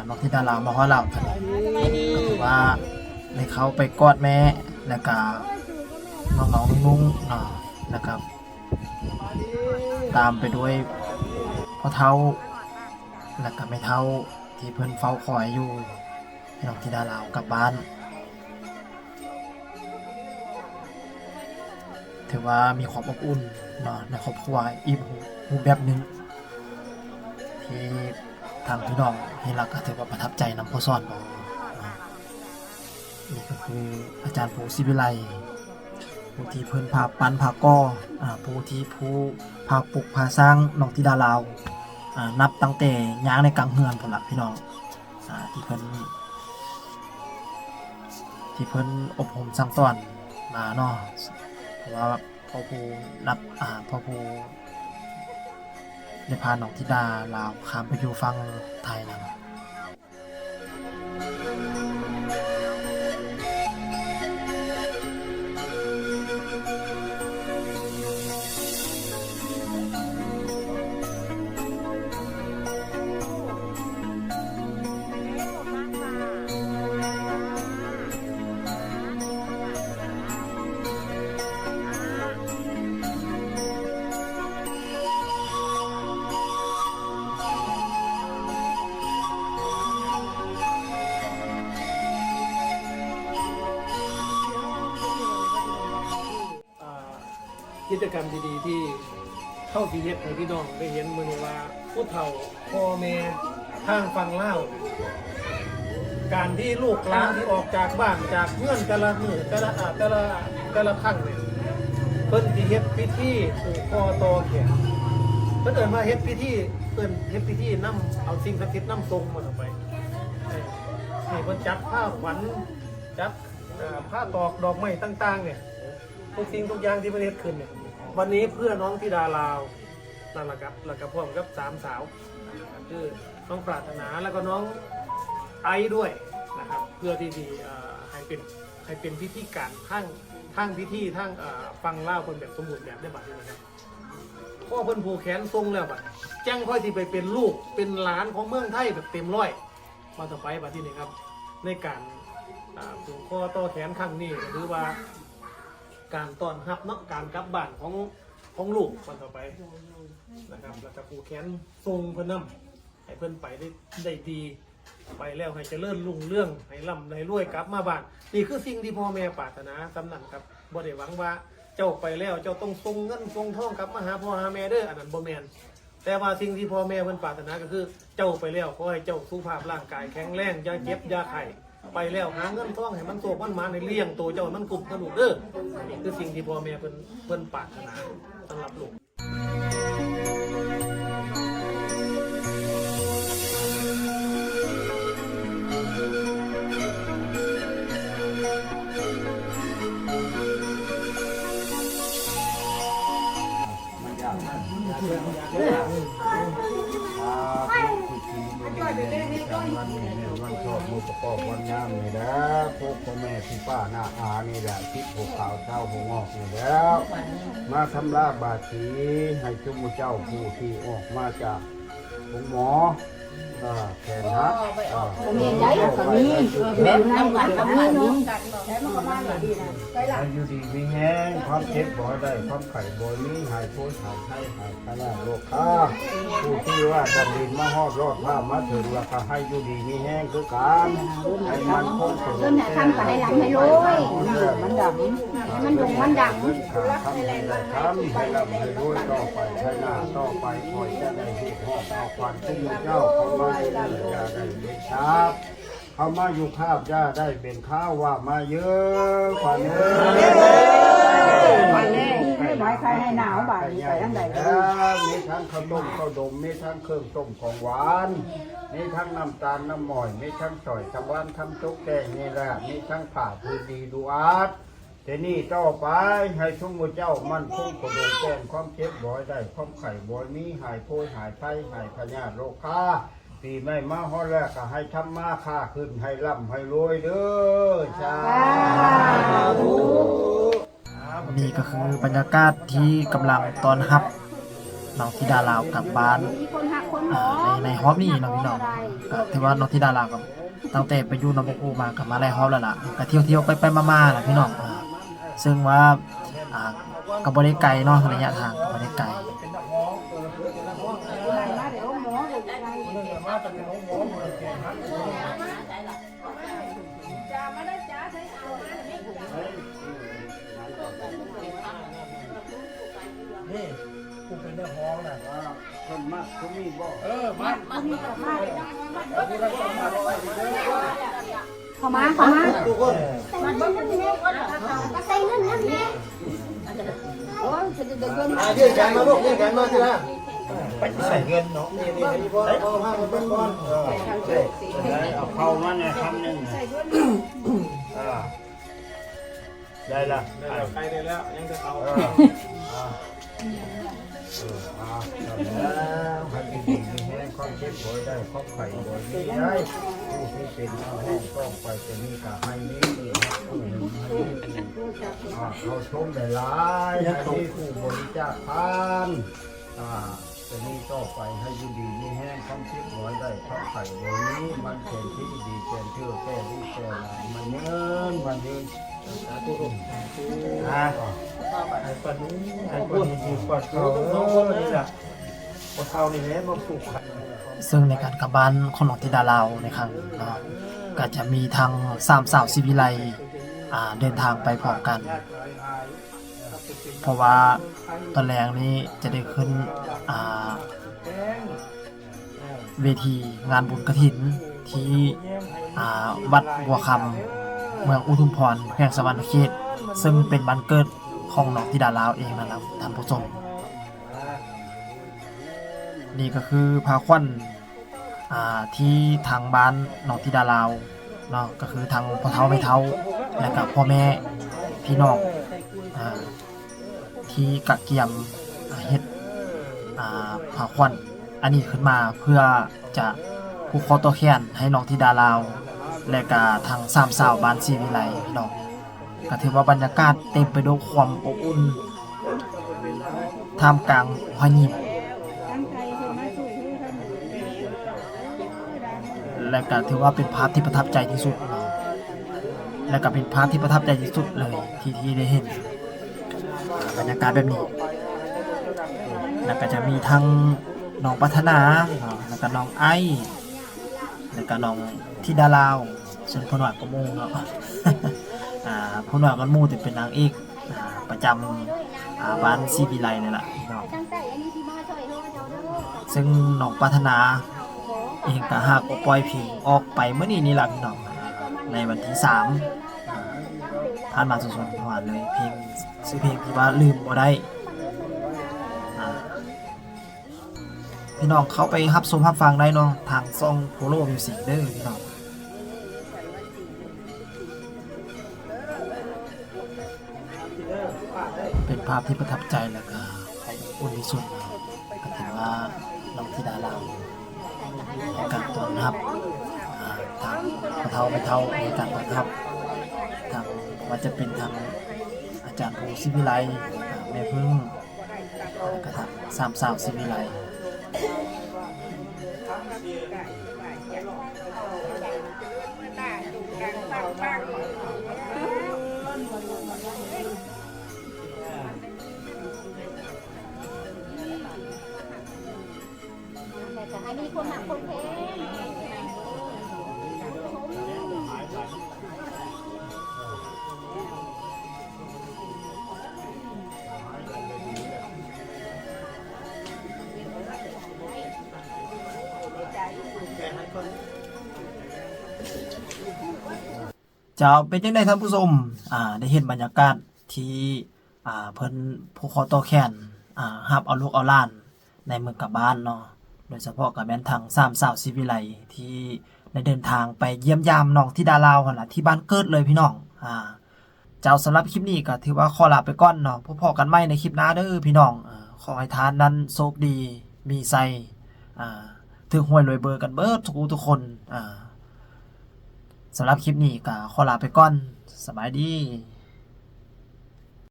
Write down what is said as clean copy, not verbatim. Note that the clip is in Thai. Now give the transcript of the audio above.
น้องธิดาลาวมาฮอดเราถือว่าได้เขาไปกอดแม่แล้วก็น้องๆนุ่งๆแล้วก็ตามไปด้วยพ่อเฒ่าแล้วก็แม่เฒ่าที่เพิ่นเฝ้าคอยอยู่ให้น้องธิดาลาวกลับบ้านถือว่ามีความอบอุ่นเนาะในครอบครัวอีกรูปแบบหนึงที่ทางพี่น้องเห็นแล้วก็ถือว่าประทับใจนำพ่อสอนเนาะนี่ก็คืออาจารย์ภูศิวิไลผู้ที่เพิ่นพาปั้นพาก่อผู้ที่พาปลูกพาสร้างน้องธิดาลาวนับตั้งแต่ย่างในกลางเฮือนพุ่นล่ะพี่น้องที่เพิ่นอบรมสั่งสอนมาเนาะเพราะว่าพ่อผู้ได้พาน้องธิดาลาวข้ามไปอยู่ฝั่งไทยนะกิจกรรมดีๆที่เข้าที่เฮ็ดให้พี่น้องได้เห็นมื้อนี้ว่าผู้เฒ่าพ่อแม่ทางฟังเล่าการที่ลูกหลานที่ออกจากบ้านจากเงื่อนแต่ละมื้อแต่ละครั้งเนี่ยเพิ่นสิเฮ็ดพิธีผูกคอตอแขนเพิ่นเอิ้นว่าเฮ็ดพิธีนำเอาสิ่งศักดิ์สิทธิ์นำทรงมาออกไปให้เพิ่นจับผ้าขวัญจับผ้าตอกดอกไม้ต่างๆเนี่ยทุกสิ่งทุกอย่างที่ประเทศขึ้นเนี่ยวันนี้เพื่อน้องธิดาลาวนั่นแหละครับแล้วก็พร้อมกับ3 สาวคือน้องปรารถนาแล้วก็น้องไอด้วยนะครับเพื่อที่ให้เป็นพิธีการทั้งพิธีทั้งฟังเล่าคนแบบสมบูรณ์แบบได้บัดนี้นะครับพ่อเพิ่นผูกแขนทรงแล้วบัดแจ้งค่อยที่ไปเป็นลูกเป็นหลานของเมืองไทยแบบเต็มร้อยมาต่อไปบัดนี้ครับในการผูกคอต่อแขนครั้งนี้หรือว่าการต้อนรับเนาะการกลับบ้านของลูกคนต่อไปนะครับแล้วก็ผูกแขนทรงเพิ่นนำให้เพิ่นไปได้ดีไปแล้วให้เจริญรุ่งเรื่องให้ร่ำให้รวยกลับมาบ้านนี่คือสิ่งที่พ่อแม่ปรารถนาสำนักครับบ่ได้หวังว่าเจ้าไปแล้วเจ้าต้องส่งเงินส่งทองกลับมาหาพ่อหาแม่เด้ออันนั้นบ่แม่นแต่ว่าสิ่งที่พ่อแม่เพิ่นปรารถนาก็คือเจ้าไปแล้วขอให้เจ้าสุขภาพร่างกายแข็งแรงอย่าเจ็บอย่าไข้ไปแล้วหาเงินทองให้มันโตมันมาในเลี้ยงตัวเจ้ามันกลุ่มกระดูกเด้อนี่คือสิ่งที่พ่อแม่เพิ่นปรารถนาสำหรับลูกวันชอบมือประกอบวันงามนี่แล้วพวกพ่อแม่พี่ป้าหน้าอานี่แหละทิศหัวขาวเจ้าหัวงอกนี่แล้วมาทำลาบาสีให้ชุมเจ้าผู้ที่ออกมาจากหมอแขนฮักเมียนได้ก็มีแบบน้ำกันนี้ให้อยู่ดีมีแห้งความเจ็บบ่ได้ความไข่บ่มีหายโพสหายไข้หายขนาดโรคข้าผู้ที่ว่าดำดินมาฮอดรอดมามาถึงแล้วก็ให้อยู่ดีมีแห้งคือการให้มันคงสุขต้นทำไปหลังให้รวยมันดังมันดงมันดังทำให้เราทำให้เราให้รวยต่อไปใช้หน้าต่อไปคอยจะได้เหตุหอบเอาควันขึ้นเจ้าเขามาได้ยาได้เบ็ดครับเขามาอยู่ข้าวย่าได้เป็นข้าวว่ามาเยอะกว่านี้วันนี้ไม่หมายใครให้หนาวบ่ายใส่อันใดมีทั้งข้าวต้มข้าวดมมีทั้งเครื่องต้มของหวานมีทั้งน้ำตาลน้ำหม่อยมีทั้งสอยทำร้านทำจุกแกงนี่แหละมีทั้งผ่าพื้นดีดูอาร์ตแต่นี่ต่อไปให้ทุกมือเจ้ามันคงกระโดดแก้มความเจ็บบ่อยได้ความไข่บ่อยมีหายโพยหายไข้หายพยาธิโรคค้าปีไม่มาฮอดแรกก็ให้ทำมาค่าขึ้นให้ร่ำให้รวยเด้อชาธุ นี่ก็คือบรรยากาศที่กำลังต้อนรับ น้องธิดาลาวกลับบ้าน มีคนหักคนหมอ ในฮอบนี่เนาะพี่น้องก็ถือว่าน้องธิดาลาวกับตั้งแต่ไปอยู่นบอูมากับมาไล่ฮอบแล้วล่ะก็เที่ยวไปมาๆล่ะพี่น้องซึ่งว่าก็บ่ได้ไกลเนาะระยะทางก็บ่ได้ไกล มาเดี๋ยวหมออยู่ไง นี่กูเป็นได้ห้องน่ะ คนมากเขามีบ่ มา เข้ามาทุกคน ใส่เงินนั่นแหละโอ้ยจะเดิน ยื่นแขนมาลูกยื่นแขนมาทีละไปใส่เงินเนาะนี่ให้พ่อพาไปเบิ่งก่อน เอาเข้ามาเนี่ยคำหนึ่งได้ละ ไปได้แล้วยังจะเอา แล้วให้ดีมีแห้งความเจ็บป่วยได้ครอบไข่บ่มีได้ผู้ที่เป็นห้องต้องไปจะมีกะให้นี้ผู้หนึ่งให้เขาชมได้หลายให้ที่ผู้บริจาคทานจะมีต่อไปให้อยู่ดีมีแห้งความเจ็บป่วยได้ครอบไข่บ่นี้มันเป็นที่ดีเป็นเชื่อแก้ดีแก้หลายมันเงินมันยืนสาธุไอ้ปนนี้ไอ้ปนนี้ปนเขาต้องคนนี่แหละปนเขานี่แหละมาปลูก ซึ่งในการกลับบ้านของน้องธิดาลาวในครั้งเนาะก็จะมีทางสามสาวศิวิไลเดินทางไปพร้อมกัน เพราะว่าตอนแรกนี้จะได้ขึ้นเวทีงานบุญกฐินที่วัดบัวคำเมืองอุทุมพรแขวงสะวรรณเขตซึ่งเป็นบ้านเกิดของน้องธิดาลาวเองนะครับท่านผู้ชมนี่ก็คือพาขวัญที่ทางบ้านน้องธิดาลาวเนาะก็คือทางพ่อเฒ่าแม่เฒ่าและกับพ่อแม่พี่น้องที่กะเกียมเฮ็ดพาขวัญอันนี้ขึ้นมาเพื่อจะผูกคอต่อแขนให้น้องธิดาลาวและก็ทางสามสาวบ้านศรีวิไลพี่น้องก็ถือว่าบรรยากาศเต็มไปด้วยความอบอุ่นท่ามกลางหอยหยิบและก็ถือว่าเป็นภาพที่ประทับใจที่สุดเนาะและก็เป็นภาพที่ประทับใจที่สุดเลยที่ได้เห็นบรรยากาศแบบนี้แล้วก็จะมีทั้งน้องปัฒนาเนาะแล้วก็น้องไอแล้วก็น้องธิดาลาวซึ่งพนวดก็มูเนาะ พนวดก็มูแต่เป็นนางเอกประจำบ้านศรีวิไลนี่แหละเนาะซึ่งน้องปัฒนาเองก็หากปล่อยเพลงออกไปเมื่อนี้นี่ล่ะพี่น้องในวันที่3ผ่านมาสดๆผ่านเลยเพลงชื่อเพลงที่ว่าลืมบ่ได้พี่น้องเขาไปรับชมรับฟังได้เนาะทางซ่องโพโลมิวสิกเด้อพี่น้องเป็นภาพที่ประทับใจแล้วก็อุ่นที่สุดก็ถือว่าน้องธิดาลาวในการต้อนรับทางพ่อเฒ่าแม่เฒ่าในการต้อนรับทางว่าจะเป็นทางอาจารย์ภูศิวิไลแม่พึ่งแล้วก็ทางสามสาวศิวิไลจะให้มีคนหักคนแพง จะเป็นจังได๋ท่านผู้ชมได้เห็นบรรยากาศที่เพิ่นผูกคอต่อแขนรับเอาลูกเอาหลานในเมืองกลับบ้านเนาะโดยเฉพาะกับแม่นทางสามสาวศิวิไลที่ได้เดินทางไปเยี่ยมยามน้องธิดาลาวหั่นล่ะที่บ้านเกิดเลยพี่น้องเจ้าสำหรับคลิปนี้ก็ถือว่าขอลาไปก่อนเนาะพบกันใหม่ในคลิปหน้าเด้อพี่น้องขอให้ทานนั้นโชคดีมีไสถึงหวยรวยเบอร์กันเบิดทุกคนสำหรับคลิปนี้ก็ขอลาไปก่อนสบายดี